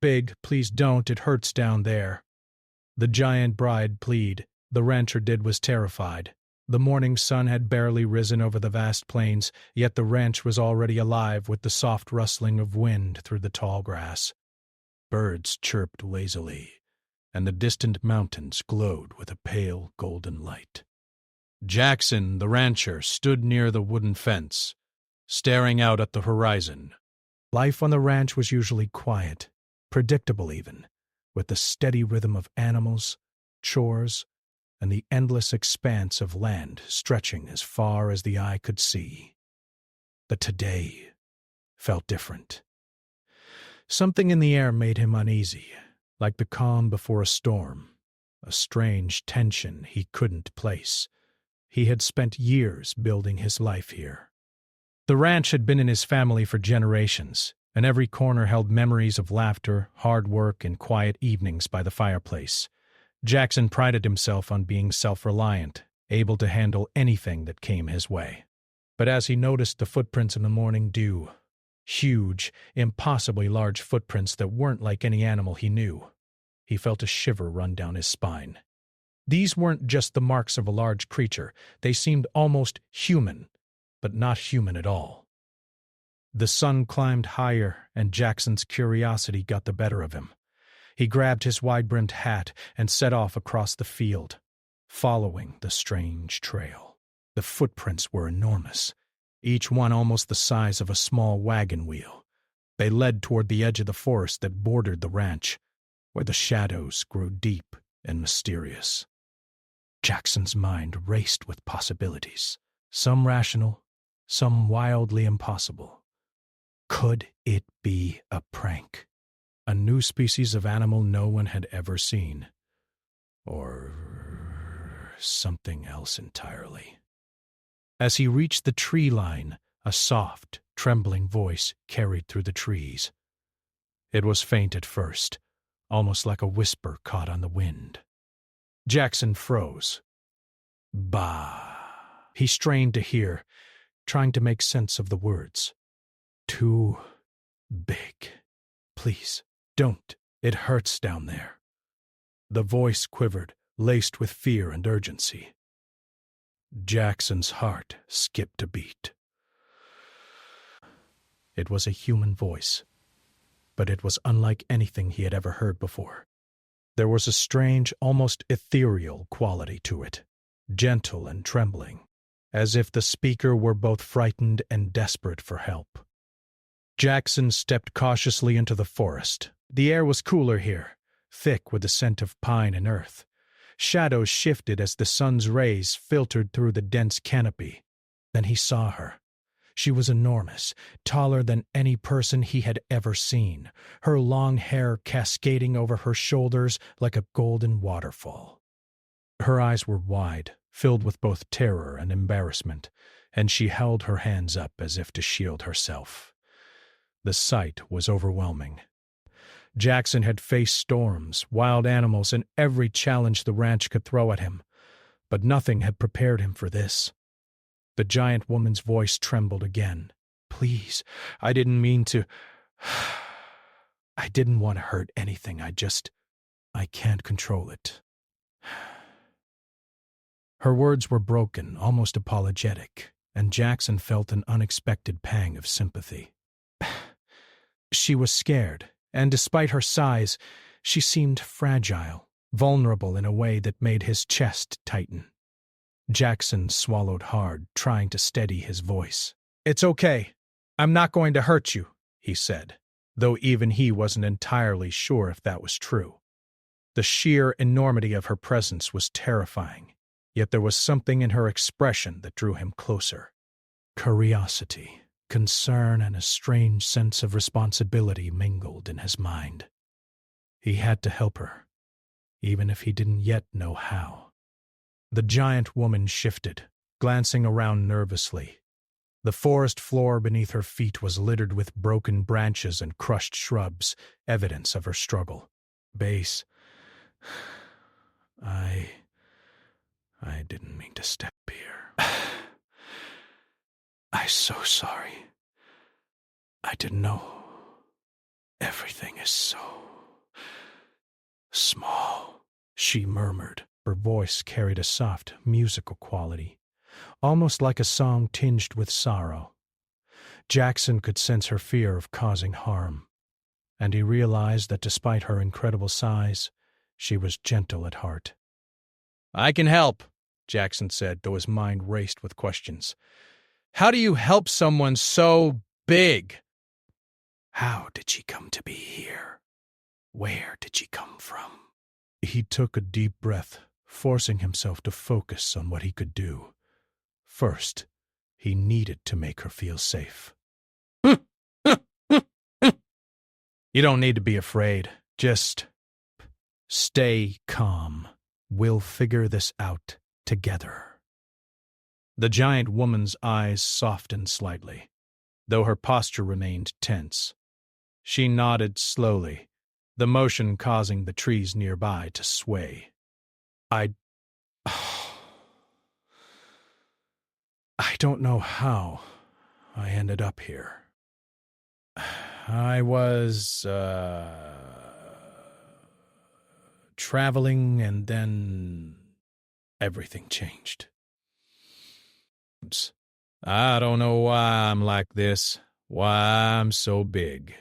Big, please don't, it hurts down there. The giant bride plead. The rancher was terrified. The morning sun had barely risen over the vast plains, yet the ranch was already alive with the soft rustling of wind through the tall grass. Birds chirped lazily, and the distant mountains glowed with a pale golden light. Jackson, the rancher, stood near the wooden fence, staring out at the horizon. Life on the ranch was usually quiet, predictable even, with the steady rhythm of animals, chores, and the endless expanse of land stretching as far as the eye could see. But today felt different. Something in the air made him uneasy, like the calm before a storm, a strange tension he couldn't place. He had spent years building his life here. The ranch had been in his family for generations, and every corner held memories of laughter, hard work, and quiet evenings by the fireplace. Jackson prided himself on being self-reliant, able to handle anything that came his way. But as he noticed the footprints in the morning dew, huge, impossibly large footprints that weren't like any animal he knew, he felt a shiver run down his spine. These weren't just the marks of a large creature, they seemed almost human, but not human at all. The sun climbed higher, and Jackson's curiosity got the better of him. He grabbed his wide-brimmed hat and set off across the field, following the strange trail. The footprints were enormous, each one almost the size of a small wagon wheel. They led toward the edge of the forest that bordered the ranch, where the shadows grew deep and mysterious. Jackson's mind raced with possibilities, some rational, some wildly impossible. Could it be a prank? A new species of animal no one had ever seen? Or something else entirely? As he reached the tree line, a soft, trembling voice carried through the trees. It was faint at first, almost like a whisper caught on the wind. Jackson froze. Bah! He strained to hear, trying to make sense of the words. Too big. Please, don't. It hurts down there. The voice quivered, laced with fear and urgency. Jackson's heart skipped a beat. It was a human voice, but it was unlike anything he had ever heard before. There was a strange, almost ethereal quality to it, gentle and trembling, as if the speaker were both frightened and desperate for help. Jackson stepped cautiously into the forest. The air was cooler here, thick with the scent of pine and earth. Shadows shifted as the sun's rays filtered through the dense canopy. Then he saw her. She was enormous, taller than any person he had ever seen, her long hair cascading over her shoulders like a golden waterfall. Her eyes were wide, filled with both terror and embarrassment, and she held her hands up as if to shield herself. The sight was overwhelming. Jackson had faced storms, wild animals, and every challenge the ranch could throw at him, but nothing had prepared him for this. The giant woman's voice trembled again. Please, I didn't mean to. I didn't want to hurt anything. I can't control it. Her words were broken, almost apologetic, and Jackson felt an unexpected pang of sympathy. She was scared, and despite her size, she seemed fragile, vulnerable in a way that made his chest tighten. Jackson swallowed hard, trying to steady his voice. It's okay. I'm not going to hurt you, he said, though even he wasn't entirely sure if that was true. The sheer enormity of her presence was terrifying, yet there was something in her expression that drew him closer. Curiosity, concern, and a strange sense of responsibility mingled in his mind. He had to help her, even if he didn't yet know how. The giant woman shifted, glancing around nervously. The forest floor beneath her feet was littered with broken branches and crushed shrubs, evidence of her struggle. Base. I didn't mean to step here. I'm so sorry. I didn't know. Everything is so small, she murmured. Her voice carried a soft, musical quality, almost like a song tinged with sorrow. Jackson could sense her fear of causing harm, and he realized that despite her incredible size, she was gentle at heart. "I can help," Jackson said, though his mind raced with questions. "How do you help someone so big?" "How did she come to be here? Where did she come from?" He took a deep breath, forcing himself to focus on what he could do. First, he needed to make her feel safe. "You don't need to be afraid. Just stay calm. We'll figure this out together." The giant woman's eyes softened slightly, though her posture remained tense. She nodded slowly, the motion causing the trees nearby to sway. I don't know how I ended up here. I was, traveling, and then everything changed. I don't know why I'm like this, why I'm so big.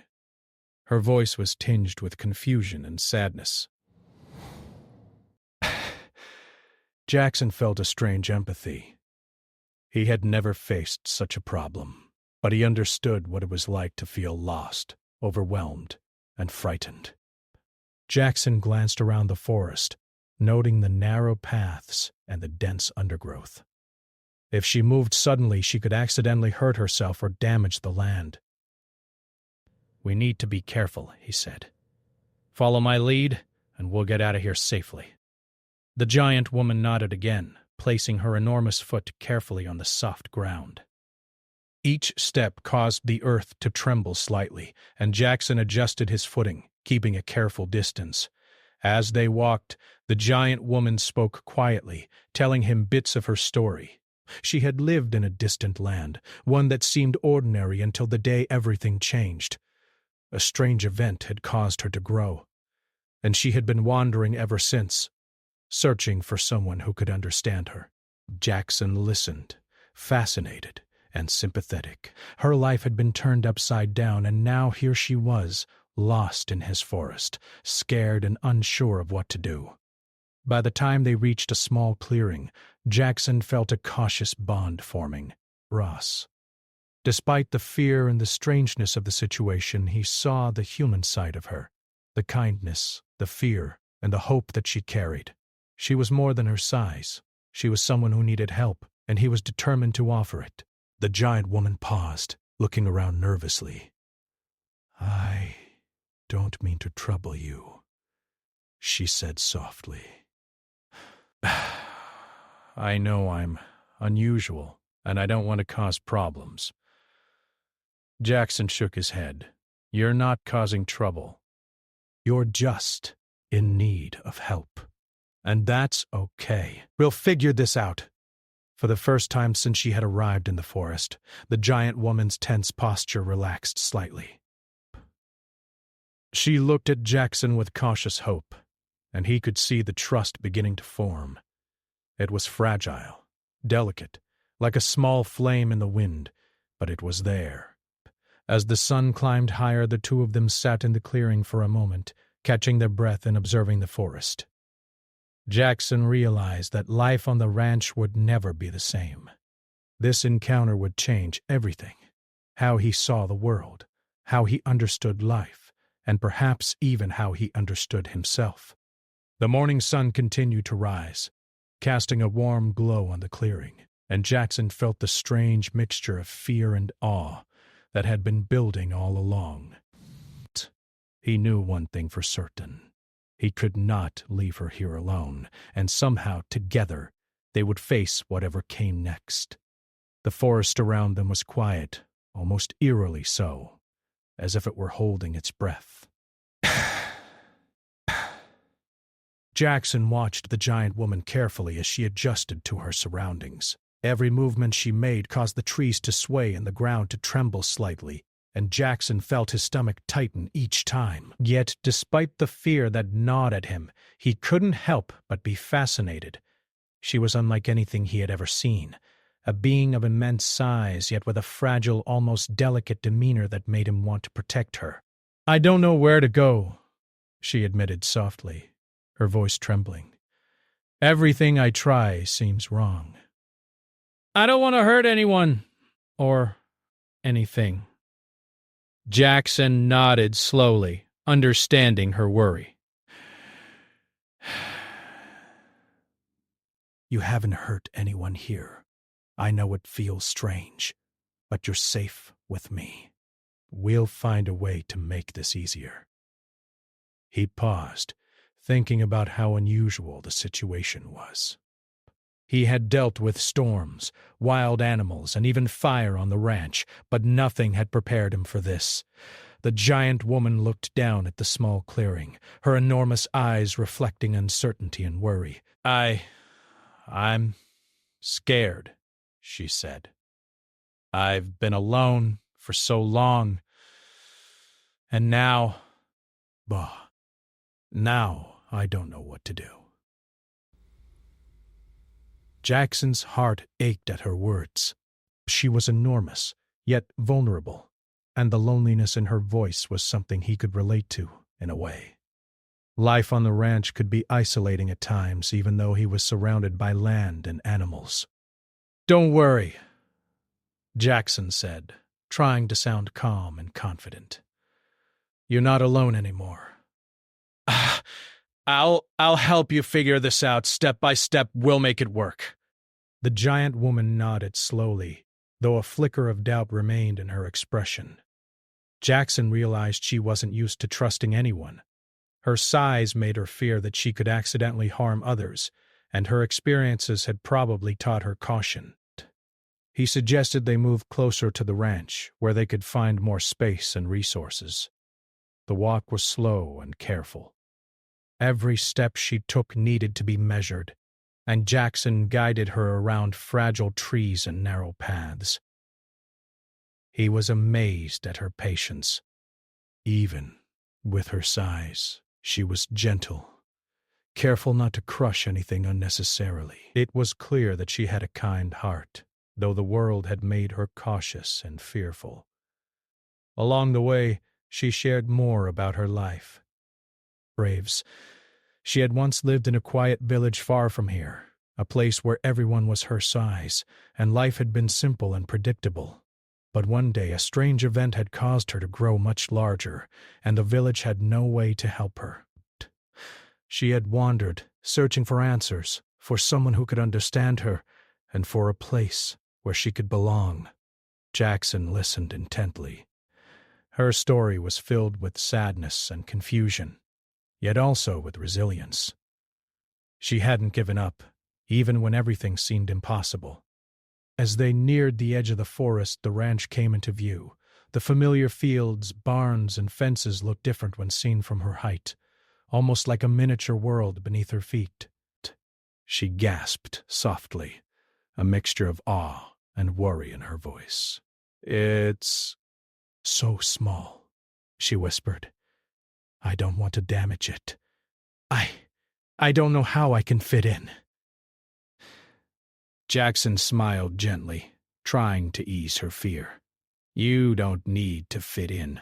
Her voice was tinged with confusion and sadness. Jackson felt a strange empathy. He had never faced such a problem, but he understood what it was like to feel lost, overwhelmed, and frightened. Jackson glanced around the forest, noting the narrow paths and the dense undergrowth. If she moved suddenly, she could accidentally hurt herself or damage the land. "We need to be careful," he said. "Follow my lead, and we'll get out of here safely." The giant woman nodded again, placing her enormous foot carefully on the soft ground. Each step caused the earth to tremble slightly, and Jackson adjusted his footing, keeping a careful distance. As they walked, the giant woman spoke quietly, telling him bits of her story. She had lived in a distant land, one that seemed ordinary until the day everything changed. A strange event had caused her to grow, and she had been wandering ever since, searching for someone who could understand her. Jackson listened, fascinated and sympathetic. Her life had been turned upside down, and now here she was, lost in his forest, scared and unsure of what to do. By the time they reached a small clearing, Jackson felt a cautious bond forming. Ross. Despite the fear and the strangeness of the situation, he saw the human side of her, the kindness, the fear, and the hope that she carried. She was more than her size. She was someone who needed help, and he was determined to offer it. The giant woman paused, looking around nervously. "I don't mean to trouble you," she said softly. "I know I'm unusual, and I don't want to cause problems." Jackson shook his head. "You're not causing trouble. You're just in need of help. And that's okay. We'll figure this out." For the first time since she had arrived in the forest, the giant woman's tense posture relaxed slightly. She looked at Jackson with cautious hope, and he could see the trust beginning to form. It was fragile, delicate, like a small flame in the wind, but it was there. As the sun climbed higher, the two of them sat in the clearing for a moment, catching their breath and observing the forest. Jackson realized that life on the ranch would never be the same. This encounter would change everything: how he saw the world, how he understood life, and perhaps even how he understood himself. The morning sun continued to rise, casting a warm glow on the clearing, and Jackson felt the strange mixture of fear and awe that had been building all along. He knew one thing for certain. He could not leave her here alone, and somehow, together, they would face whatever came next. The forest around them was quiet, almost eerily so, as if it were holding its breath. Jackson watched the giant woman carefully as she adjusted to her surroundings. Every movement she made caused the trees to sway and the ground to tremble slightly, and Jackson felt his stomach tighten each time. Yet, despite the fear that gnawed at him, he couldn't help but be fascinated. She was unlike anything he had ever seen, a being of immense size, yet with a fragile, almost delicate demeanor that made him want to protect her. "I don't know where to go," she admitted softly, her voice trembling. "Everything I try seems wrong. I don't want to hurt anyone, or anything." Jackson nodded slowly, understanding her worry. "You haven't hurt anyone here. I know it feels strange, but you're safe with me. We'll find a way to make this easier." He paused, thinking about how unusual the situation was. He had dealt with storms, wild animals, and even fire on the ranch, but nothing had prepared him for this. The giant woman looked down at the small clearing, her enormous eyes reflecting uncertainty and worry. I'm scared," she said. "I've been alone for so long, and now I don't know what to do." Jackson's heart ached at her words. She was enormous, yet vulnerable, and the loneliness in her voice was something he could relate to, in a way. Life on the ranch could be isolating at times, even though he was surrounded by land and animals. "Don't worry," Jackson said, trying to sound calm and confident. "You're not alone anymore. I'll help you figure this out step by step. We'll make it work." The giant woman nodded slowly, though a flicker of doubt remained in her expression. Jackson realized she wasn't used to trusting anyone. Her size made her fear that she could accidentally harm others, and her experiences had probably taught her caution. He suggested they move closer to the ranch, where they could find more space and resources. The walk was slow and careful. Every step she took needed to be measured, and Jackson guided her around fragile trees and narrow paths. He was amazed at her patience. Even with her size, she was gentle, careful not to crush anything unnecessarily. It was clear that she had a kind heart, though the world had made her cautious and fearful. Along the way, she shared more about her life. Braves. She had once lived in a quiet village far from here, a place where everyone was her size, and life had been simple and predictable. But one day a strange event had caused her to grow much larger, and the village had no way to help her. She had wandered, searching for answers, for someone who could understand her, and for a place where she could belong. Jackson listened intently. Her story was filled with sadness and confusion, yet also with resilience. She hadn't given up, even when everything seemed impossible. As they neared the edge of the forest, the ranch came into view. The familiar fields, barns, and fences looked different when seen from her height, almost like a miniature world beneath her feet. She gasped softly, a mixture of awe and worry in her voice. "It's so small," she whispered. "I don't want to damage it. I don't know how I can fit in." Jackson smiled gently, trying to ease her fear. "You don't need to fit in.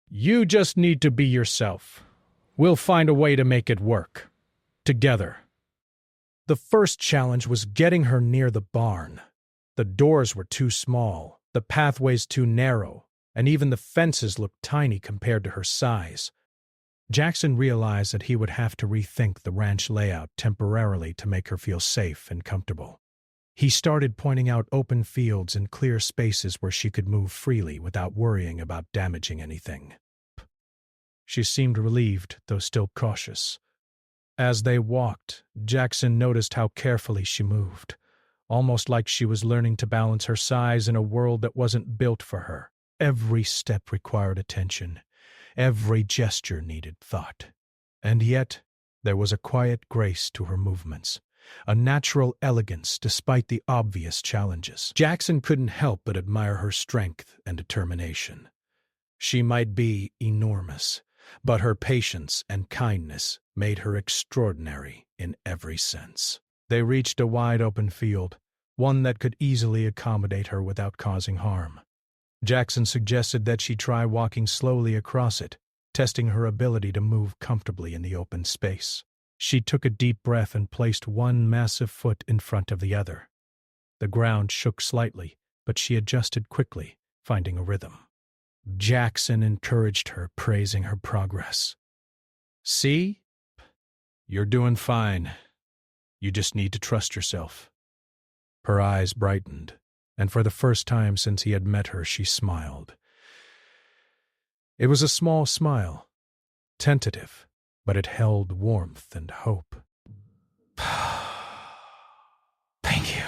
You just need to be yourself. We'll find a way to make it work. Together." The first challenge was getting her near the barn. The doors were too small, the pathways too narrow, and even the fences looked tiny compared to her size. Jackson realized that he would have to rethink the ranch layout temporarily to make her feel safe and comfortable. He started pointing out open fields and clear spaces where she could move freely without worrying about damaging anything. She seemed relieved, though still cautious. As they walked, Jackson noticed how carefully she moved, almost like she was learning to balance her size in a world that wasn't built for her. Every step required attention. Every gesture needed thought. And yet, there was a quiet grace to her movements, a natural elegance despite the obvious challenges. Jackson couldn't help but admire her strength and determination. She might be enormous, but her patience and kindness made her extraordinary in every sense. They reached a wide-open field, one that could easily accommodate her without causing harm. Jackson suggested that she try walking slowly across it, testing her ability to move comfortably in the open space. She took a deep breath and placed one massive foot in front of the other. The ground shook slightly, but she adjusted quickly, finding a rhythm. Jackson encouraged her, praising her progress. "See? You're doing fine. You just need to trust yourself." Her eyes brightened, and for the first time since he had met her, she smiled. It was a small smile, tentative, but it held warmth and hope. "Thank you,"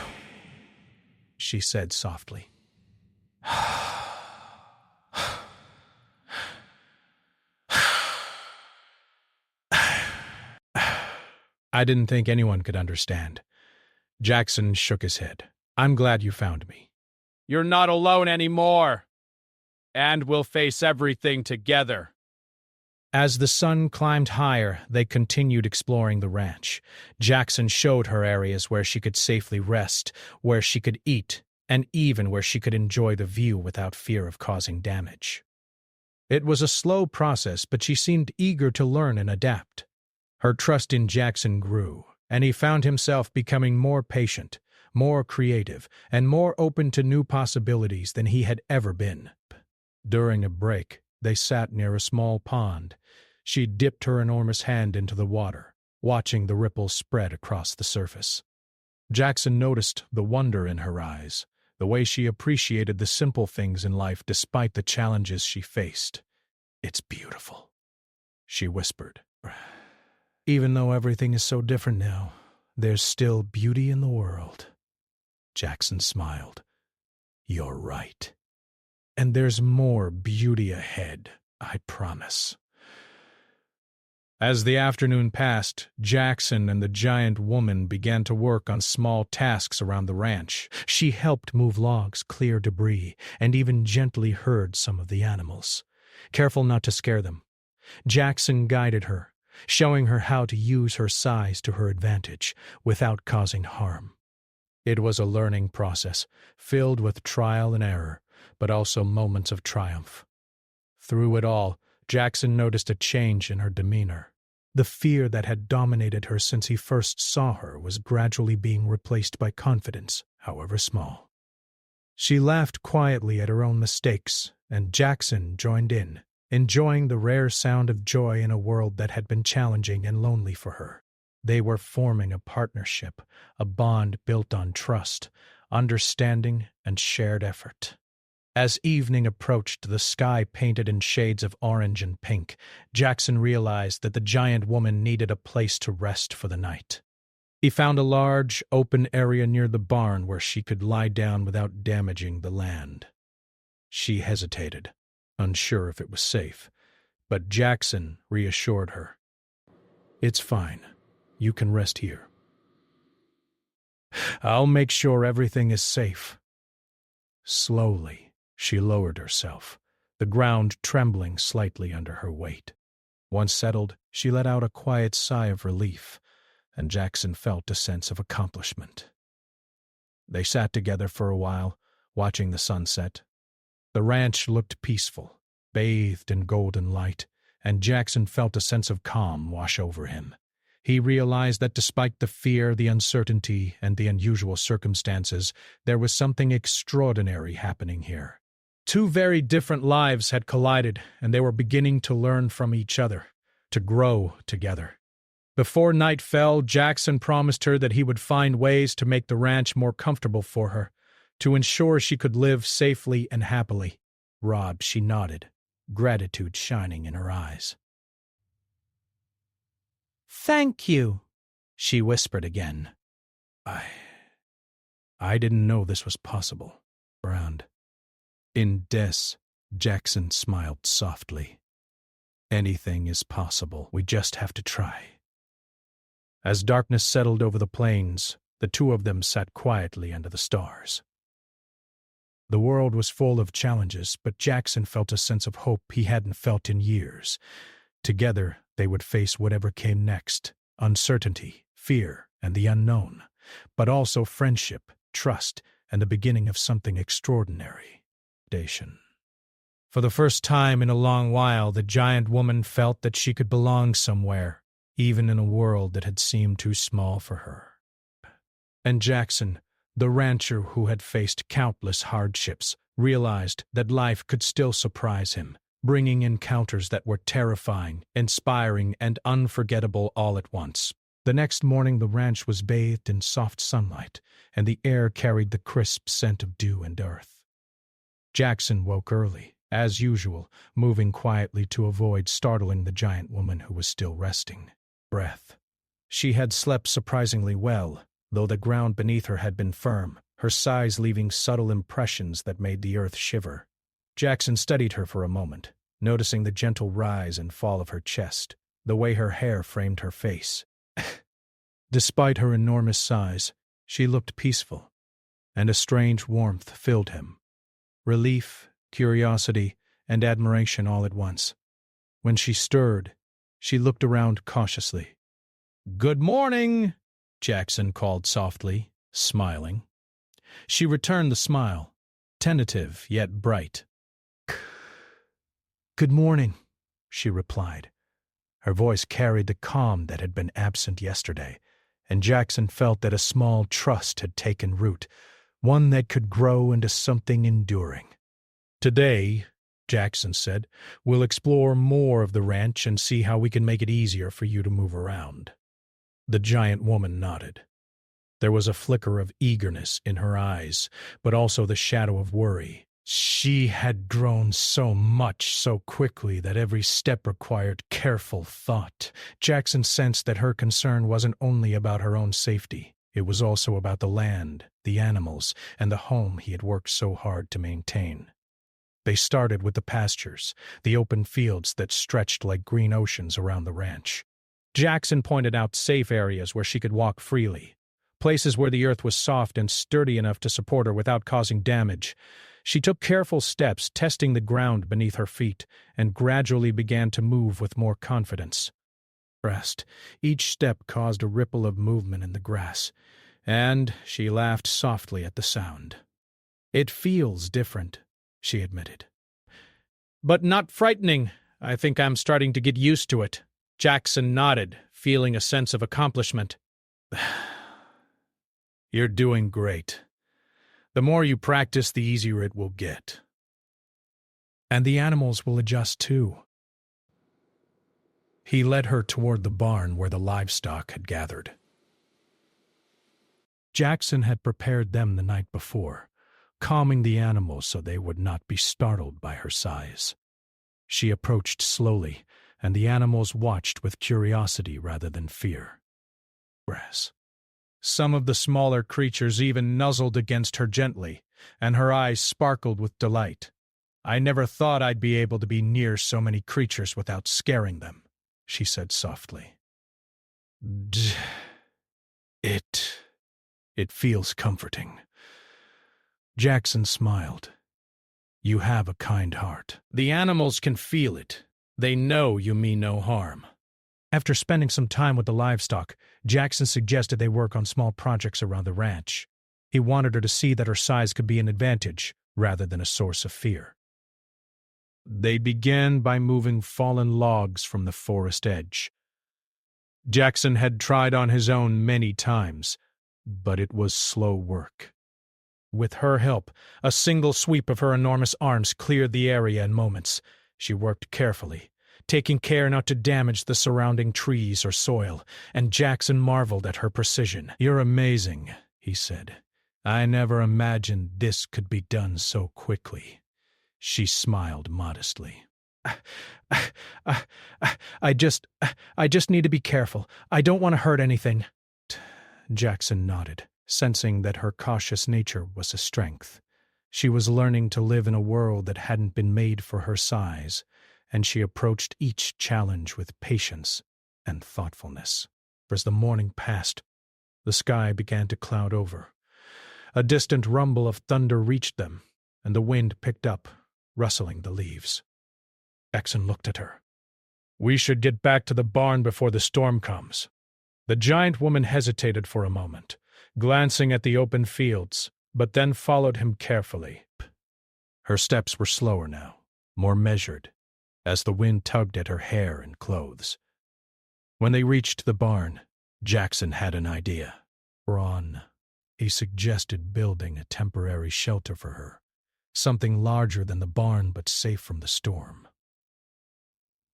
she said softly. I didn't think anyone could understand. Jackson shook his head. "I'm glad you found me." "You're not alone anymore, and we'll face everything together." As the sun climbed higher, they continued exploring the ranch. Jackson showed her areas where she could safely rest, where she could eat, and even where she could enjoy the view without fear of causing damage. It was a slow process, but she seemed eager to learn and adapt. Her trust in Jackson grew, and he found himself becoming more patient, more creative, and more open to new possibilities than he had ever been. During a break, they sat near a small pond. She dipped her enormous hand into the water, watching the ripples spread across the surface. Jackson noticed the wonder in her eyes, the way she appreciated the simple things in life despite the challenges she faced. "It's beautiful," she whispered. "Even though everything is so different now, there's still beauty in the world." Jackson smiled. "You're right. And there's more beauty ahead, I promise." As the afternoon passed, Jackson and the giant woman began to work on small tasks around the ranch. She helped move logs, clear debris, and even gently herd some of the animals, careful not to scare them. Jackson guided her, showing her how to use her size to her advantage without causing harm. It was a learning process, filled with trial and error, but also moments of triumph. Through it all, Jackson noticed a change in her demeanor. The fear that had dominated her since he first saw her was gradually being replaced by confidence, however small. She laughed quietly at her own mistakes, and Jackson joined in, enjoying the rare sound of joy in a world that had been challenging and lonely for her. They were forming a partnership, a bond built on trust, understanding, and shared effort. As evening approached, the sky painted in shades of orange and pink, Jackson realized that the giant woman needed a place to rest for the night. He found a large, open area near the barn where she could lie down without damaging the land. She hesitated, unsure if it was safe, but Jackson reassured her. "It's fine. You can rest here. I'll make sure everything is safe." Slowly, she lowered herself, the ground trembling slightly under her weight. Once settled, she let out a quiet sigh of relief, and Jackson felt a sense of accomplishment. They sat together for a while, watching the sunset. The ranch looked peaceful, bathed in golden light, and Jackson felt a sense of calm wash over him. He realized that despite the fear, the uncertainty, and the unusual circumstances, there was something extraordinary happening here. Two very different lives had collided, and they were beginning to learn from each other, to grow together. Before night fell, Jackson promised her that he would find ways to make the ranch more comfortable for her, to ensure she could live safely and happily. Robbed, she nodded, gratitude shining in her eyes. "Thank you," she whispered again. I didn't know this was possible, Brand." In Des, Jackson smiled softly. "Anything is possible. We just have to try." As darkness settled over the plains, the two of them sat quietly under the stars. The world was full of challenges, but Jackson felt a sense of hope he hadn't felt in years. Together, they would face whatever came next: uncertainty, fear, and the unknown, but also friendship, trust, and the beginning of something extraordinary. For the first time in a long while, the giant woman felt that she could belong somewhere, even in a world that had seemed too small for her. And Jackson, the rancher who had faced countless hardships, realized that life could still surprise him, bringing encounters that were terrifying, inspiring, and unforgettable all at once. The next morning the ranch was bathed in soft sunlight, and the air carried the crisp scent of dew and earth. Jackson woke early, as usual, moving quietly to avoid startling the giant woman who was still resting. She had slept surprisingly well, though the ground beneath her had been firm, her sighs leaving subtle impressions that made the earth shiver. Jackson studied her for a moment, noticing the gentle rise and fall of her chest, the way her hair framed her face. Despite her enormous size, she looked peaceful, and a strange warmth filled him. Relief, curiosity, and admiration all at once. When she stirred, she looked around cautiously. "Good morning," Jackson called softly, smiling. She returned the smile, tentative yet bright. "Good morning," she replied. Her voice carried the calm that had been absent yesterday, and Jackson felt that a small trust had taken root, one that could grow into something enduring. "Today," Jackson said, "we'll explore more of the ranch and see how we can make it easier for you to move around." The giant woman nodded. There was a flicker of eagerness in her eyes, but also the shadow of worry. She had grown so much so quickly that every step required careful thought. Jackson sensed that her concern wasn't only about her own safety. It was also about the land, the animals, and the home he had worked so hard to maintain. They started with the pastures, the open fields that stretched like green oceans around the ranch. Jackson pointed out safe areas where she could walk freely, places where the earth was soft and sturdy enough to support her without causing damage. She took careful steps, testing the ground beneath her feet, and gradually began to move with more confidence. Each step caused a ripple of movement in the grass, and she laughed softly at the sound. "It feels different," she admitted. "But not frightening. I think I'm starting to get used to it." Jackson nodded, feeling a sense of accomplishment. "You're doing great. The more you practice, the easier it will get. And the animals will adjust too." He led her toward the barn where the livestock had gathered. Jackson had prepared them the night before, calming the animals so they would not be startled by her size. She approached slowly, and the animals watched with curiosity rather than fear. Some of the smaller creatures even nuzzled against her gently, and her eyes sparkled with delight. "I never thought I'd be able to be near so many creatures without scaring them," she said softly. It feels comforting." Jackson smiled. "You have a kind heart. The animals can feel it. They know you mean no harm." After spending some time with the livestock, Jackson suggested they work on small projects around the ranch. He wanted her to see that her size could be an advantage rather than a source of fear. They began by moving fallen logs from the forest edge. Jackson had tried on his own many times, but it was slow work. With her help, a single sweep of her enormous arms cleared the area in moments. She worked carefully, taking care not to damage the surrounding trees or soil, and Jackson marveled at her precision. "You're amazing," he said. "I never imagined this could be done so quickly." She smiled modestly. I just need to be careful. I don't want to hurt anything." Jackson nodded, sensing that her cautious nature was a strength. She was learning to live in a world that hadn't been made for her size, and she approached each challenge with patience and thoughtfulness. As the morning passed, the sky began to cloud over. A distant rumble of thunder reached them, and the wind picked up, rustling the leaves. Exon looked at her. "We should get back to the barn before the storm comes." The giant woman hesitated for a moment, glancing at the open fields, but then followed him carefully. Her steps were slower now, more measured, as the wind tugged at her hair and clothes. When they reached the barn, Jackson had an idea. Ron, he suggested building a temporary shelter for her, something larger than the barn but safe from the storm.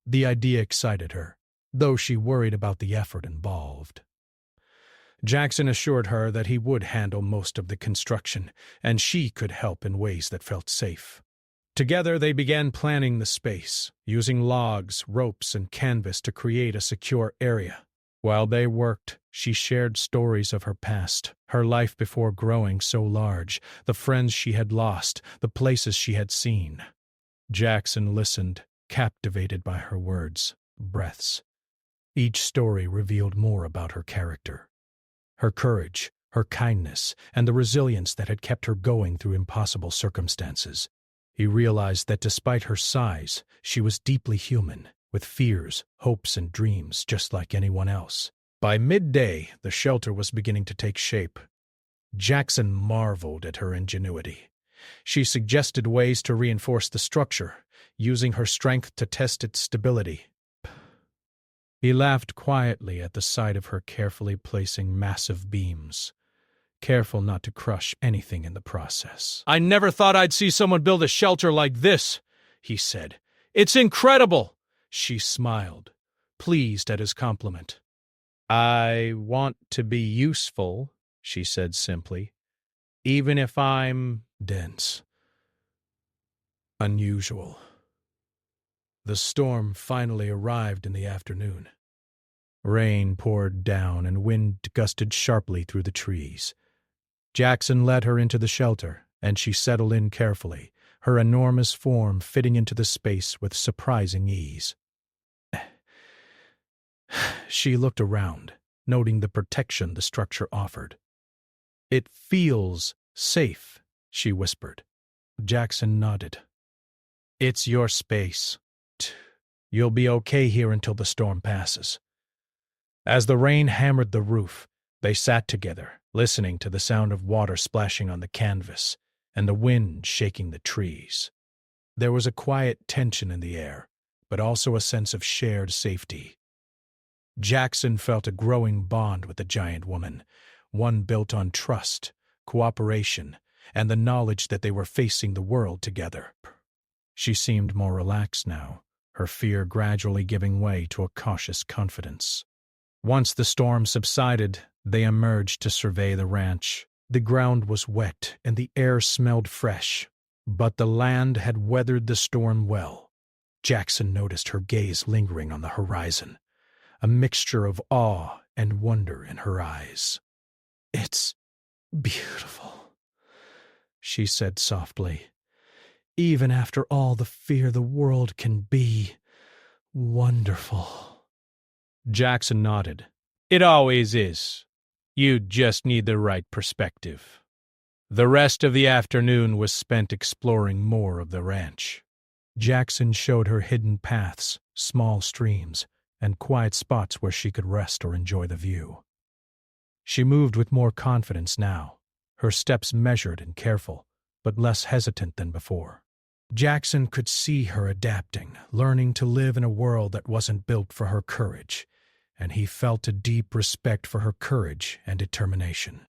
The idea excited her, though she worried about the effort involved. Jackson assured her that he would handle most of the construction, and she could help in ways that felt safe. Together they began planning the space, using logs, ropes, and canvas to create a secure area. While they worked, she shared stories of her past, her life before growing so large, the friends she had lost, the places she had seen. Jackson listened, captivated by her words, breaths. Each story revealed more about her character. Her courage, her kindness, and the resilience that had kept her going through impossible circumstances. He realized that despite her size, she was deeply human, with fears, hopes, and dreams just like anyone else. By midday, the shelter was beginning to take shape. Jackson marveled at her ingenuity. She suggested ways to reinforce the structure, using her strength to test its stability. He laughed quietly at the sight of her carefully placing massive beams, careful not to crush anything in the process. "I never thought I'd see someone build a shelter like this," he said. "It's incredible!" She smiled, pleased at his compliment. "I want to be useful," she said simply, "even if I'm dense. Unusual." The storm finally arrived in the afternoon. Rain poured down and wind gusted sharply through the trees. Jackson led her into the shelter, and she settled in carefully, her enormous form fitting into the space with surprising ease. She looked around, noting the protection the structure offered. "It feels safe," she whispered. Jackson nodded. "It's your space. You'll be okay here until the storm passes." As the rain hammered the roof, they sat together, listening to the sound of water splashing on the canvas and the wind shaking the trees. There was a quiet tension in the air, but also a sense of shared safety. Jackson felt a growing bond with the giant woman, one built on trust, cooperation, and the knowledge that they were facing the world together. She seemed more relaxed now, her fear gradually giving way to a cautious confidence. Once the storm subsided, they emerged to survey the ranch. The ground was wet and the air smelled fresh, but the land had weathered the storm well. Jackson noticed her gaze lingering on the horizon, a mixture of awe and wonder in her eyes. "It's beautiful," she said softly. "Even after all the fear the world can be, wonderful." Jackson nodded. "It always is. You just need the right perspective." The rest of the afternoon was spent exploring more of the ranch. Jackson showed her hidden paths, small streams, and quiet spots where she could rest or enjoy the view. She moved with more confidence now, her steps measured and careful, but less hesitant than before. Jackson could see her adapting, learning to live in a world that wasn't built for her courage, and he felt a deep respect for her courage and determination.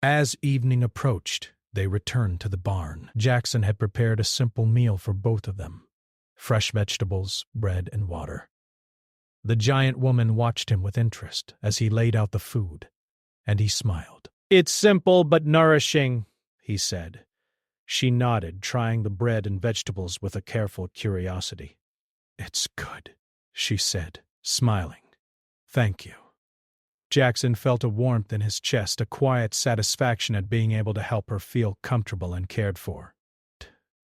As evening approached, they returned to the barn. Jackson had prepared a simple meal for both of them: fresh vegetables, bread, and water. The giant woman watched him with interest as he laid out the food, and he smiled. "It's simple but nourishing," he said. She nodded, trying the bread and vegetables with a careful curiosity. "It's good," she said, smiling. "Thank you." Jackson felt a warmth in his chest, a quiet satisfaction at being able to help her feel comfortable and cared for.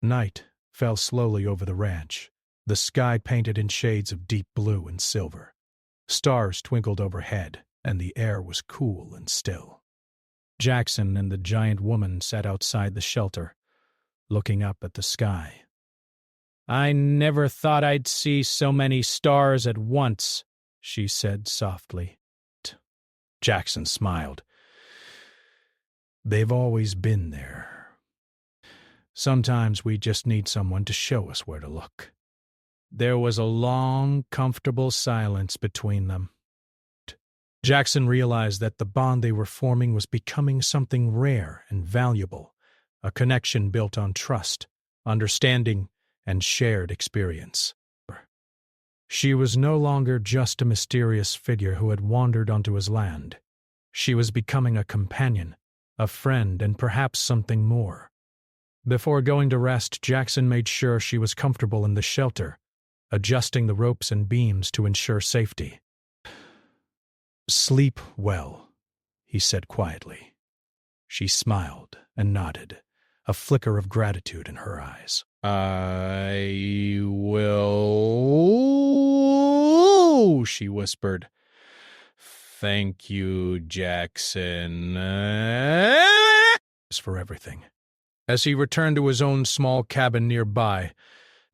Night fell slowly over the ranch, the sky painted in shades of deep blue and silver. Stars twinkled overhead, and the air was cool and still. Jackson and the giant woman sat outside the shelter, looking up at the sky. "I never thought I'd see so many stars at once," she said softly. Jackson smiled. "They've always been there. Sometimes we just need someone to show us where to look." There was a long, comfortable silence between them. Jackson realized that the bond they were forming was becoming something rare and valuable, a connection built on trust, understanding, and shared experience. She was no longer just a mysterious figure who had wandered onto his land. She was becoming a companion, a friend, and perhaps something more. Before going to rest, Jackson made sure she was comfortable in the shelter, adjusting the ropes and beams to ensure safety. "Sleep well," he said quietly. She smiled and nodded, a flicker of gratitude in her eyes. "I will," she whispered. "Thank you, Jackson." For everything. As he returned to his own small cabin nearby,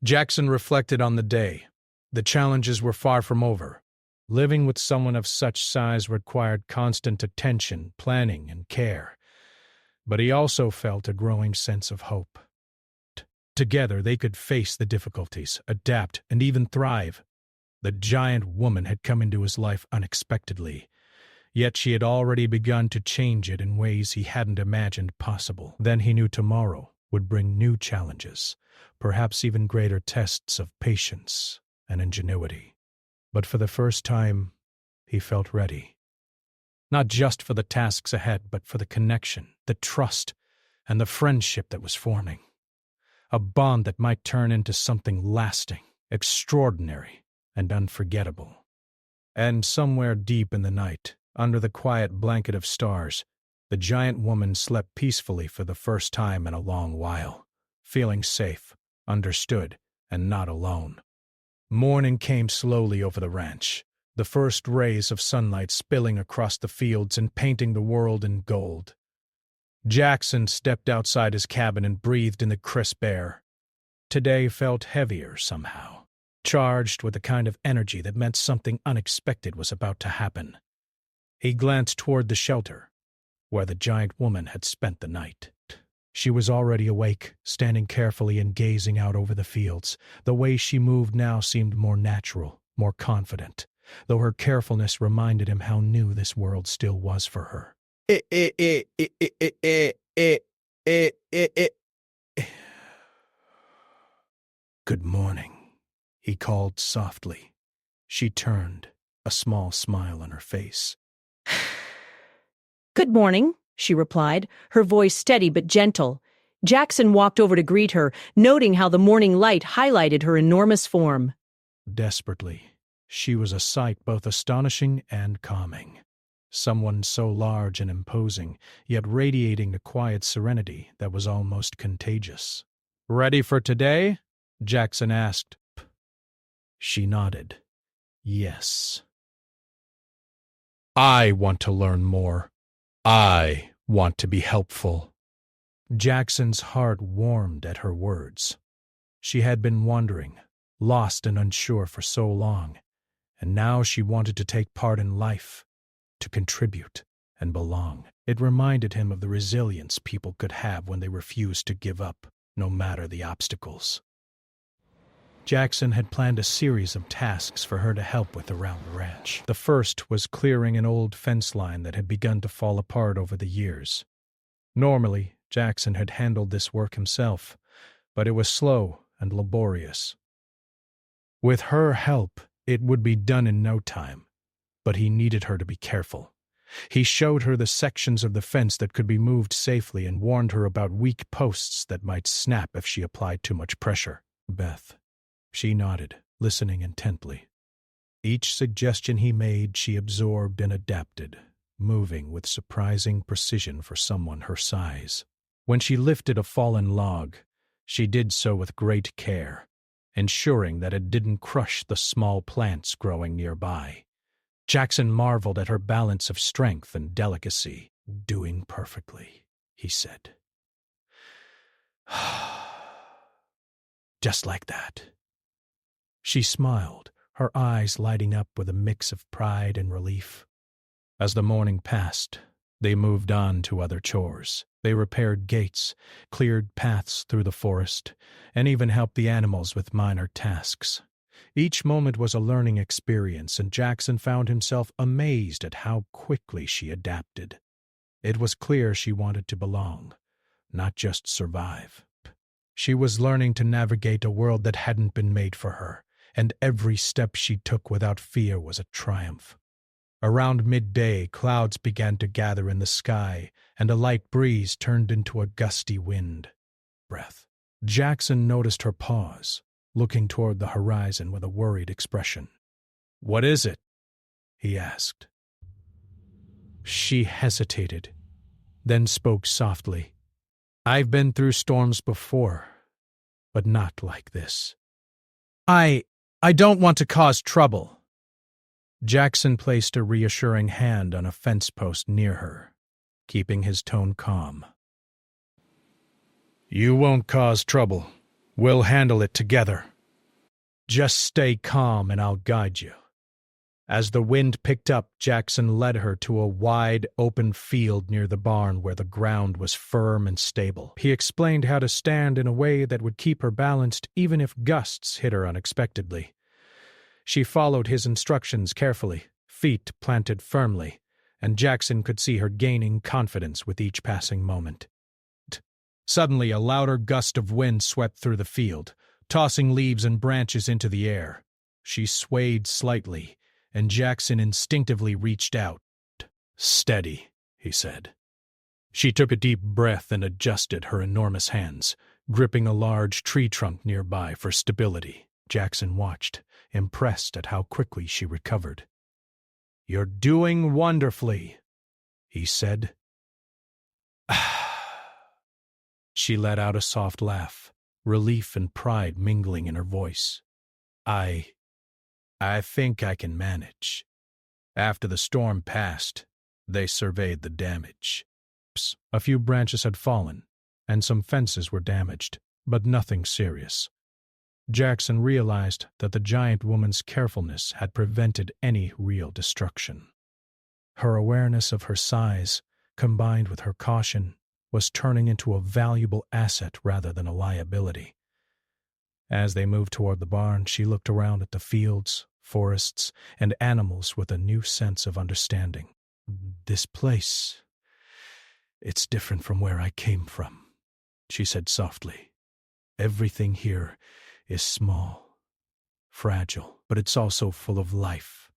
Jackson reflected on the day. The challenges were far from over. Living with someone of such size required constant attention, planning, and care. But he also felt a growing sense of hope. Together they could face the difficulties, adapt, and even thrive. The giant woman had come into his life unexpectedly, yet she had already begun to change it in ways he hadn't imagined possible. Then he knew tomorrow would bring new challenges, perhaps even greater tests of patience and ingenuity. But for the first time, he felt ready. Not just for the tasks ahead, but for the connection, the trust, and the friendship that was forming. A bond that might turn into something lasting, extraordinary, and unforgettable. And somewhere deep in the night, under the quiet blanket of stars, the giant woman slept peacefully for the first time in a long while, feeling safe, understood, and not alone. Morning came slowly over the ranch, the first rays of sunlight spilling across the fields and painting the world in gold. Jackson stepped outside his cabin and breathed in the crisp air. Today felt heavier somehow, charged with a kind of energy that meant something unexpected was about to happen. He glanced toward the shelter, where the giant woman had spent the night. She was already awake, standing carefully and gazing out over the fields. The way she moved now seemed more natural, more confident, though her carefulness reminded him how new this world still was for her. "Good morning," he called softly. She turned, a small smile on her face. "Good morning," she replied, her voice steady but gentle. Jackson walked over to greet her, noting how the morning light highlighted her enormous form. Desperately, she was a sight both astonishing and calming. Someone so large and imposing, yet radiating a quiet serenity that was almost contagious. "Ready for today?" Jackson asked. She nodded. Yes. "I want to learn more. I want to be helpful." Jackson's heart warmed at her words. She had been wandering, lost and unsure for so long, and now she wanted to take part in life, to contribute and belong. It reminded him of the resilience people could have when they refused to give up, no matter the obstacles. Jackson had planned a series of tasks for her to help with around the ranch. The first was clearing an old fence line that had begun to fall apart over the years. Normally, Jackson had handled this work himself, but it was slow and laborious. With her help, it would be done in no time, but he needed her to be careful. He showed her the sections of the fence that could be moved safely and warned her about weak posts that might snap if she applied too much pressure. Beth. She nodded, listening intently. Each suggestion he made she absorbed and adapted, moving with surprising precision for someone her size. When she lifted a fallen log, she did so with great care, ensuring that it didn't crush the small plants growing nearby. Jackson marveled at her balance of strength and delicacy. "Doing perfectly," he said. Just like that. She smiled, her eyes lighting up with a mix of pride and relief. As the morning passed, they moved on to other chores. They repaired gates, cleared paths through the forest, and even helped the animals with minor tasks. Each moment was a learning experience, and Jackson found himself amazed at how quickly she adapted. It was clear she wanted to belong, not just survive. She was learning to navigate a world that hadn't been made for her, and every step she took without fear was a triumph. Around midday, clouds began to gather in the sky, and a light breeze turned into a gusty wind. Breath. Jackson noticed her pause, looking toward the horizon with a worried expression. "What is it?" he asked. She hesitated, then spoke softly. "I've been through storms before, but not like this." I don't want to cause trouble." Jackson placed a reassuring hand on a fence post near her, keeping his tone calm. "You won't cause trouble. We'll handle it together. Just stay calm and I'll guide you." As the wind picked up, Jackson led her to a wide, open field near the barn where the ground was firm and stable. He explained how to stand in a way that would keep her balanced even if gusts hit her unexpectedly. She followed his instructions carefully, feet planted firmly, and Jackson could see her gaining confidence with each passing moment. Suddenly, a louder gust of wind swept through the field, tossing leaves and branches into the air. She swayed slightly, and Jackson instinctively reached out. "Steady," he said. She took a deep breath and adjusted her enormous hands, gripping a large tree trunk nearby for stability. Jackson watched, impressed at how quickly she recovered. "You're doing wonderfully," he said. She let out a soft laugh, relief and pride mingling in her voice. I think I can manage." After the storm passed, they surveyed the damage. A few branches had fallen, and some fences were damaged, but nothing serious. Jackson realized that the giant woman's carefulness had prevented any real destruction. Her awareness of her size, combined with her caution, was turning into a valuable asset rather than a liability. As they moved toward the barn, she looked around at the fields, forests, and animals with a new sense of understanding. "This place, it's different from where I came from," she said softly. "Everything here is small, fragile, but it's also full of life."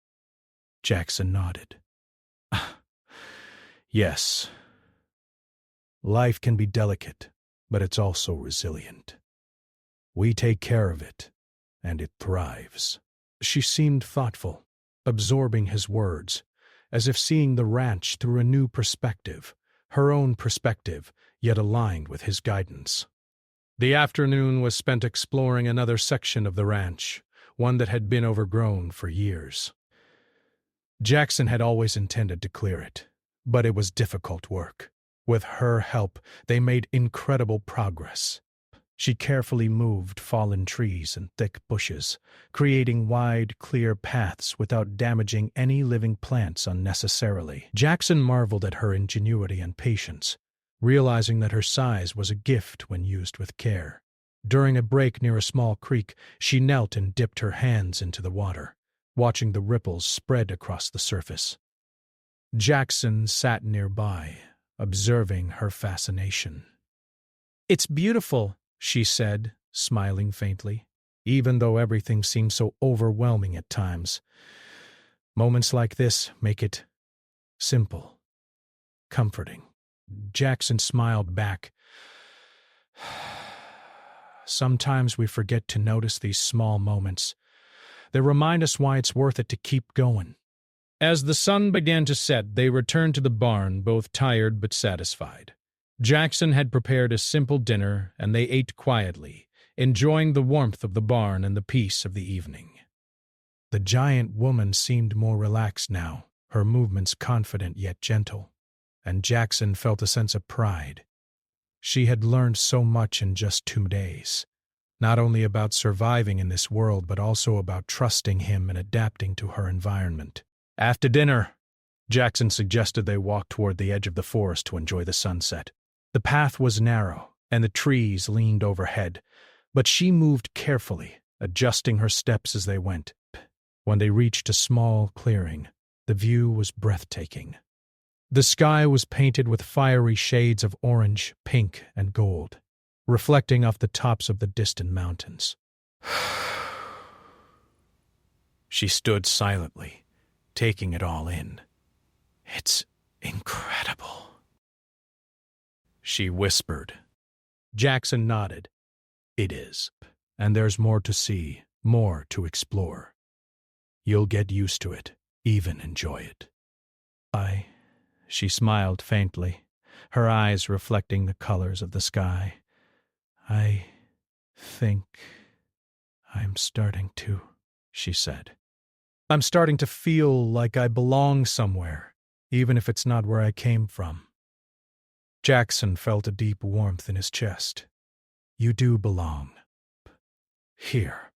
Jackson nodded. "Yes. Life can be delicate, but it's also resilient. We take care of it, and it thrives." She seemed thoughtful, absorbing his words, as if seeing the ranch through a new perspective, her own perspective, yet aligned with his guidance. The afternoon was spent exploring another section of the ranch, one that had been overgrown for years. Jackson had always intended to clear it, but it was difficult work. With her help, they made incredible progress. She carefully moved fallen trees and thick bushes, creating wide, clear paths without damaging any living plants unnecessarily. Jackson marveled at her ingenuity and patience, realizing that her size was a gift when used with care. During a break near a small creek, she knelt and dipped her hands into the water, watching the ripples spread across the surface. Jackson sat nearby, observing her fascination. "It's beautiful," she said, smiling faintly, even though everything seemed so overwhelming at times. Moments like this make it simple, comforting. Jackson smiled back. "Sometimes we forget to notice these small moments. They remind us why it's worth it to keep going." As the sun began to set, they returned to the barn, both tired but satisfied. Jackson had prepared a simple dinner, and they ate quietly, enjoying the warmth of the barn and the peace of the evening. The giant woman seemed more relaxed now, her movements confident yet gentle, and Jackson felt a sense of pride. She had learned so much in just 2 days. not only about surviving in this world but also about trusting him and adapting to her environment. After dinner, Jackson suggested they walk toward the edge of the forest to enjoy the sunset. The path was narrow, and the trees leaned overhead, but she moved carefully, adjusting her steps as they went. When they reached a small clearing, the view was breathtaking. The sky was painted with fiery shades of orange, pink, and gold, reflecting off the tops of the distant mountains. She stood silently, taking it all in. "It's incredible," she whispered. Jackson nodded. "It is, and there's more to see, more to explore. You'll get used to it, even enjoy it." She smiled faintly, her eyes reflecting the colors of the sky. "I think I'm starting to," she said. "I'm starting to feel like I belong somewhere, even if it's not where I came from." Jackson felt a deep warmth in his chest. "You do belong. Here.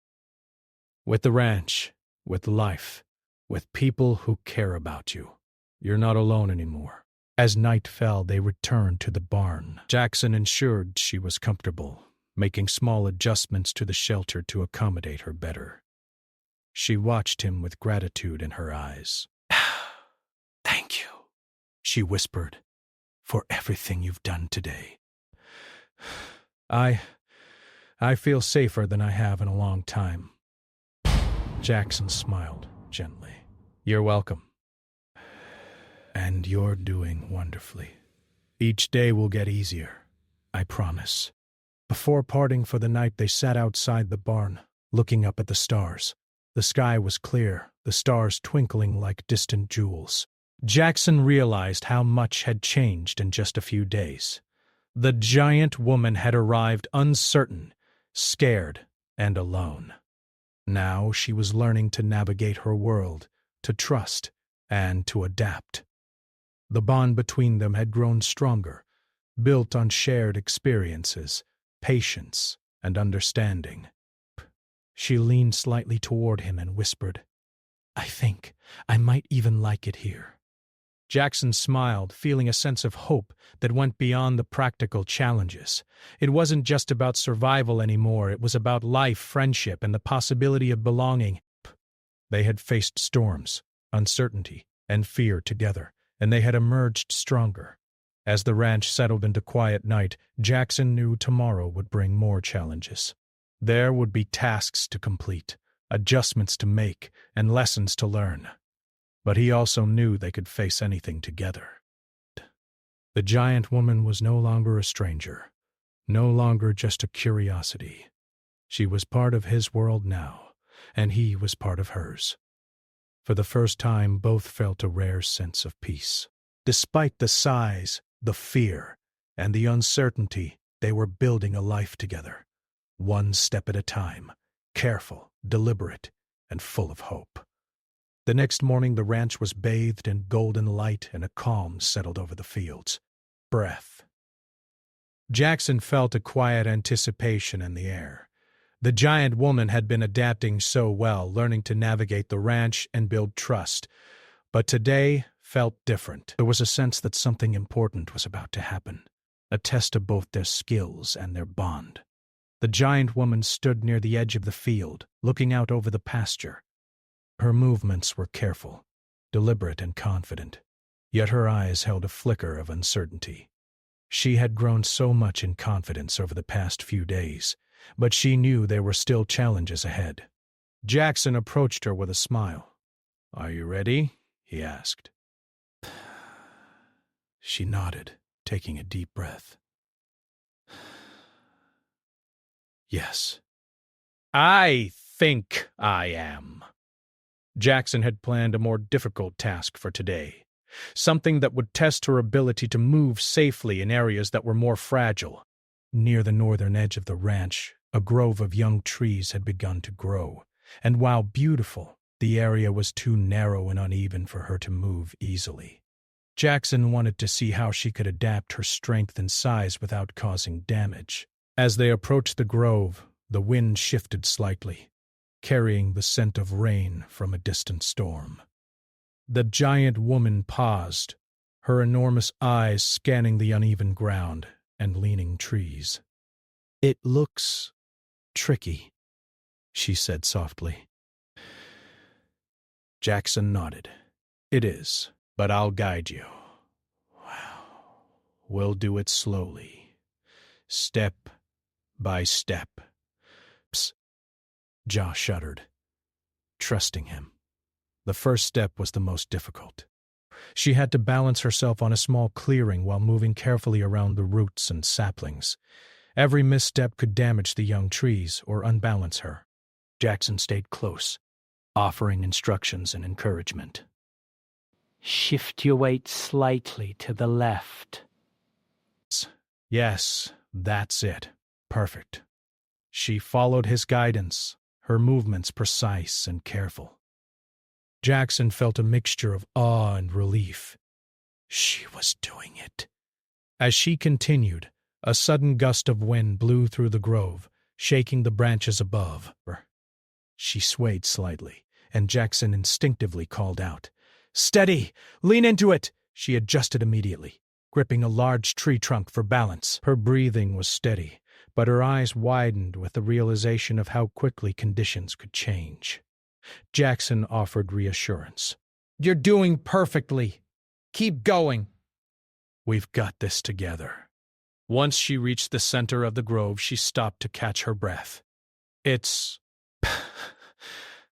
With the ranch, with life, with people who care about you. You're not alone anymore." As night fell, they returned to the barn. Jackson ensured she was comfortable, making small adjustments to the shelter to accommodate her better. She watched him with gratitude in her eyes. "Thank you," she whispered, "for everything you've done today. I feel safer than I have in a long time." Jackson smiled gently. "You're welcome. And you're doing wonderfully. Each day will get easier, I promise." Before parting for the night, they sat outside the barn, looking up at the stars. The sky was clear, the stars twinkling like distant jewels. Jackson realized how much had changed in just a few days. The giant woman had arrived uncertain, scared, and alone. Now she was learning to navigate her world, to trust, and to adapt. The bond between them had grown stronger, built on shared experiences, patience, and understanding. She leaned slightly toward him and whispered, "I think I might even like it here." Jackson smiled, feeling a sense of hope that went beyond the practical challenges. It wasn't just about survival anymore, it was about life, friendship, and the possibility of belonging. They had faced storms, uncertainty, and fear together, and they had emerged stronger. As the ranch settled into quiet night, Jackson knew tomorrow would bring more challenges. There would be tasks to complete, adjustments to make, and lessons to learn. But he also knew they could face anything together. The giant woman was no longer a stranger, no longer just a curiosity. She was part of his world now, and he was part of hers. For the first time, both felt a rare sense of peace. Despite the size, the fear, and the uncertainty, they were building a life together, one step at a time, careful, deliberate, and full of hope. The next morning, the ranch was bathed in golden light and a calm settled over the fields. Breath. Jackson felt a quiet anticipation in the air. The giant woman had been adapting so well, learning to navigate the ranch and build trust. But today felt different. There was a sense that something important was about to happen, a test of both their skills and their bond. The giant woman stood near the edge of the field, looking out over the pasture. Her movements were careful, deliberate and confident, yet her eyes held a flicker of uncertainty. She had grown so much in confidence over the past few days, but she knew there were still challenges ahead. Jackson approached her with a smile. "Are you ready?" he asked. She nodded, taking a deep breath. "Yes." "I think I am." Jackson had planned a more difficult task for today, something that would test her ability to move safely in areas that were more fragile. Near the northern edge of the ranch, a grove of young trees had begun to grow, and while beautiful, the area was too narrow and uneven for her to move easily. Jackson wanted to see how she could adapt her strength and size without causing damage. As they approached the grove, The wind shifted slightly, carrying the scent of rain from a distant storm. The giant woman paused, her enormous eyes scanning the uneven ground and leaning trees. "It looks tricky," she said softly. Jackson nodded. "It is, but I'll guide you. We'll do it slowly, step by step." Psst. Jaw shuddered, trusting him. The first step was the most difficult. She had to balance herself on a small clearing while moving carefully around the roots and saplings. Every misstep could damage the young trees or unbalance her. Jackson stayed close, offering instructions and encouragement. "Shift your weight slightly to the left." Yes, that's it. Perfect. She followed his guidance, her movements precise and careful. Jackson felt a mixture of awe and relief. She was doing it. As she continued, a sudden gust of wind blew through the grove, shaking the branches above her. She swayed slightly, and Jackson instinctively called out, "Steady! Lean into it!" She adjusted immediately, gripping a large tree trunk for balance. Her breathing was steady, but her eyes widened with the realization of how quickly conditions could change. Jackson offered reassurance. "You're doing perfectly. Keep going." "We've got this together." Once she reached the center of the grove, she stopped to catch her breath. "It's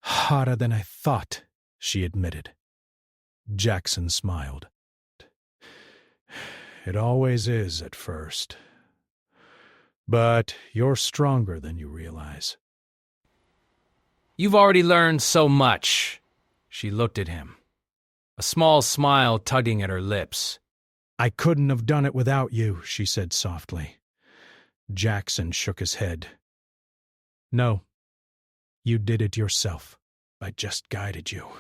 hotter than I thought," she admitted. Jackson smiled. "It always is at first. But you're stronger than you realize." "You've already learned so much." She looked at him, a small smile tugging at her lips. "I couldn't have done it without you," she said softly. Jackson shook his head. "No, you did it yourself. I just guided you."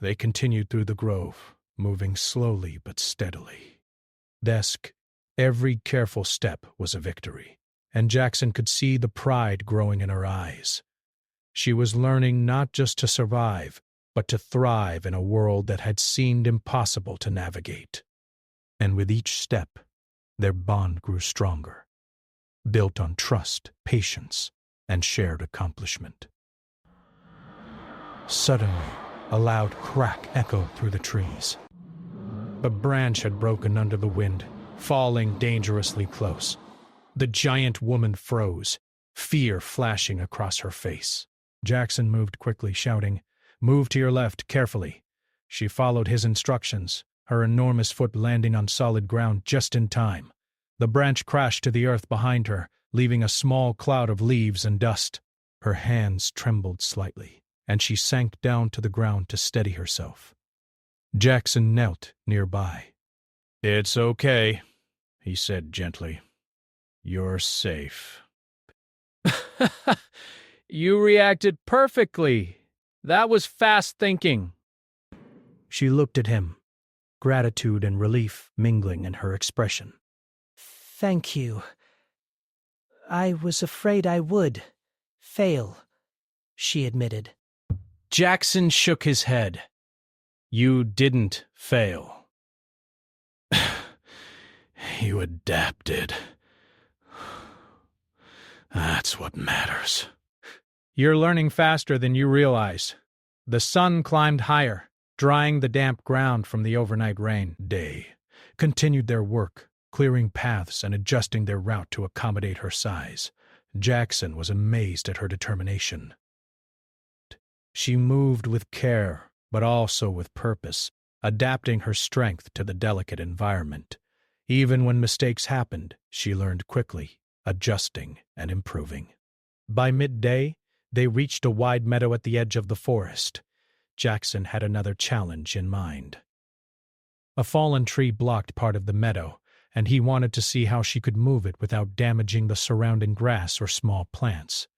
They continued through the grove, moving slowly but steadily. Every careful step was a victory, and Jackson could see the pride growing in her eyes. She was learning not just to survive, but to thrive in a world that had seemed impossible to navigate. And with each step, their bond grew stronger, built on trust, patience, and shared accomplishment. Suddenly, a loud crack echoed through the trees. A branch had broken under the wind, falling dangerously close. The giant woman froze, fear flashing across her face. Jackson moved quickly, shouting, "Move to your left, carefully." She followed his instructions, her enormous foot landing on solid ground just in time. The branch crashed to the earth behind her, leaving a small cloud of leaves and dust. Her hands trembled slightly, and she sank down to the ground to steady herself. Jackson knelt nearby. "It's okay," he said gently. "You're safe." "You reacted perfectly. That was fast thinking." She looked at him, gratitude and relief mingling in her expression. "Thank you. I was afraid I would fail," she admitted. Jackson shook his head. "You didn't fail. You adapted. That's what matters." "You're learning faster than you realize." The sun climbed higher, drying the damp ground from the overnight rain. They continued their work, clearing paths and adjusting their route to accommodate her size. Jackson was amazed at her determination. She moved with care, but also with purpose, adapting her strength to the delicate environment. Even when mistakes happened, she learned quickly, adjusting and improving. By midday, they reached a wide meadow at the edge of the forest. Jackson had another challenge in mind. A fallen tree blocked part of the meadow, and he wanted to see how she could move it without damaging the surrounding grass or small plants.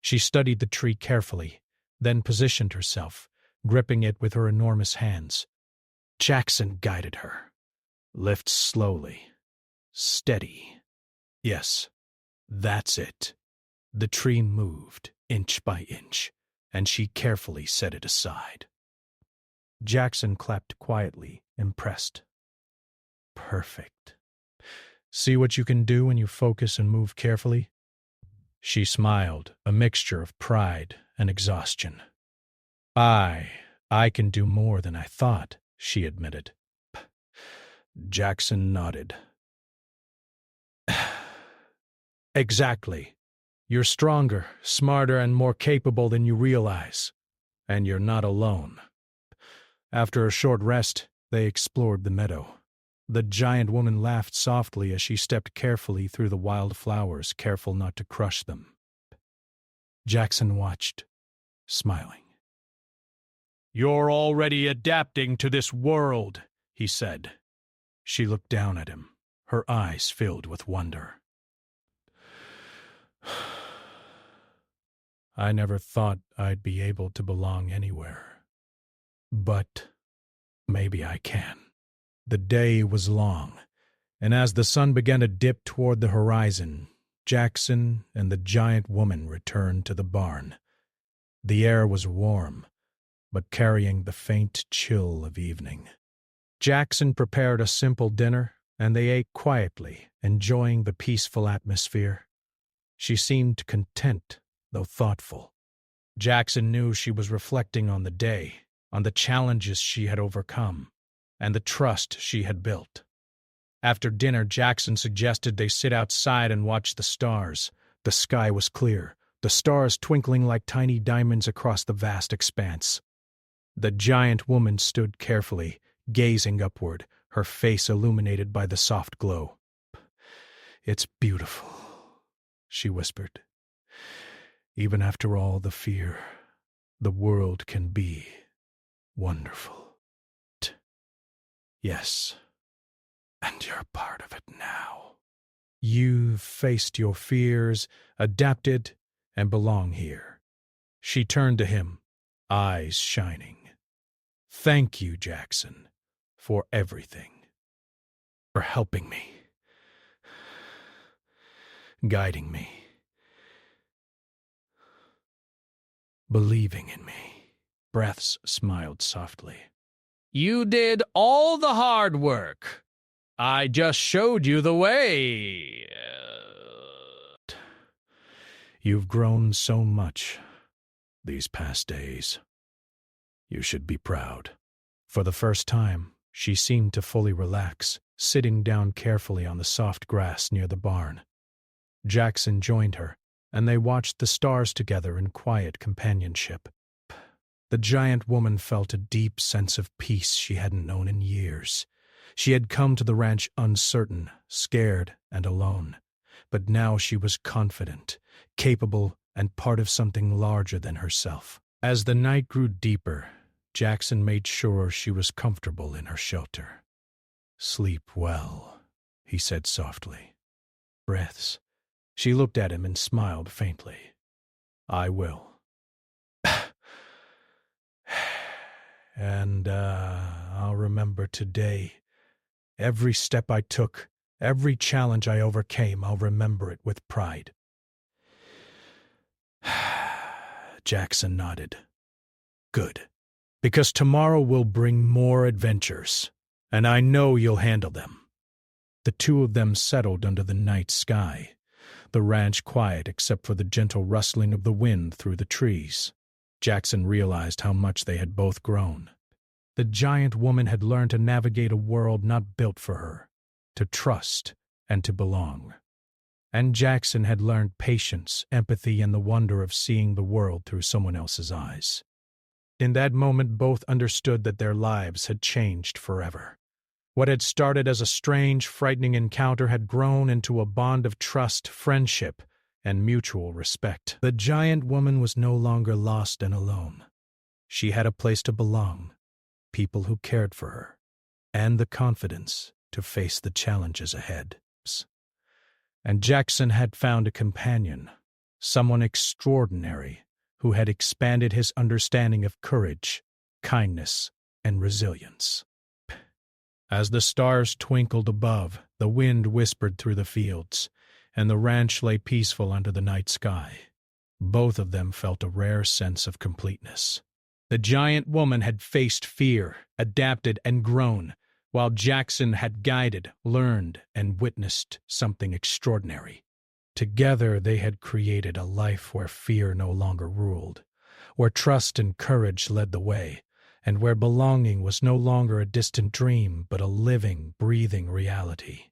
She studied the tree carefully, then positioned herself, gripping it with her enormous hands. Jackson guided her. "Lift slowly. Steady. Yes, That's it. The tree moved, inch by inch, and she carefully set it aside. Jackson clapped quietly, impressed. Perfect. See what you can do when you focus and move carefully? She smiled, a mixture of pride and exhaustion. I can do more than I thought, she admitted. Jackson nodded. Exactly. You're stronger, smarter, and more capable than you realize. And you're not alone. After a short rest, they explored the meadow. The giant woman laughed softly as she stepped carefully through the wild flowers, careful not to crush them. Jackson watched, smiling. You're already adapting to this world, he said. She looked down at him, her eyes filled with wonder. I never thought I'd be able to belong anywhere. But maybe I can. The day was long, and as the sun began to dip toward the horizon, Jackson and the giant woman returned to the barn. The air was warm, but carrying the faint chill of evening. Jackson prepared a simple dinner, and they ate quietly, enjoying the peaceful atmosphere. She seemed content, though thoughtful. Jackson knew she was reflecting on the day, on the challenges she had overcome, and the trust she had built. After dinner, Jackson suggested they sit outside and watch the stars. The sky was clear, the stars twinkling like tiny diamonds across the vast expanse. The giant woman stood carefully, gazing upward, her face illuminated by the soft glow. It's beautiful, she whispered. Even after all the fear, the world can be wonderful. Yes, and you're part of it now. You've faced your fears, adapted, and belong here. She turned to him, eyes shining. Thank you, Jackson, for everything. For helping me. Guiding me. Believing in me. Breaths smiled softly. You did all the hard work. I just showed you the way. You've grown so much these past days. You should be proud. For the first time, she seemed to fully relax, sitting down carefully on the soft grass near the barn. Jackson joined her, and they watched the stars together in quiet companionship. The giant woman felt a deep sense of peace she hadn't known in years. She had come to the ranch uncertain, scared, and alone. But now she was confident, capable, and part of something larger than herself. As the night grew deeper, Jackson made sure she was comfortable in her shelter. Sleep well, he said softly. Breaths. She looked at him and smiled faintly. I will. And I'll remember today. Every step I took, every challenge I overcame, I'll remember it with pride. Jackson nodded. Good. Because tomorrow will bring more adventures, and I know you'll handle them. The two of them settled under the night sky, the ranch quiet except for the gentle rustling of the wind through the trees. Jackson realized how much they had both grown. The giant woman had learned to navigate a world not built for her, to trust and to belong. And Jackson had learned patience, empathy, and the wonder of seeing the world through someone else's eyes. In that moment, both understood that their lives had changed forever. What had started as a strange, frightening encounter had grown into a bond of trust, friendship, and mutual respect. The giant woman was no longer lost and alone. She had a place to belong, people who cared for her, and the confidence to face the challenges ahead. And Jackson had found a companion, someone extraordinary, who had expanded his understanding of courage, kindness, and resilience. As the stars twinkled above, the wind whispered through the fields, and the ranch lay peaceful under the night sky. Both of them felt a rare sense of completeness. The giant woman had faced fear, adapted, and grown, while Jackson had guided, learned, and witnessed something extraordinary. Together they had created a life where fear no longer ruled, where trust and courage led the way, and where belonging was no longer a distant dream but a living, breathing reality.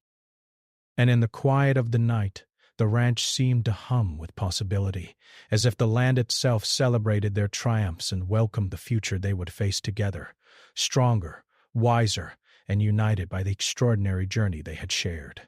And in the quiet of the night, the ranch seemed to hum with possibility, as if the land itself celebrated their triumphs and welcomed the future they would face together, stronger, wiser, and united by the extraordinary journey they had shared.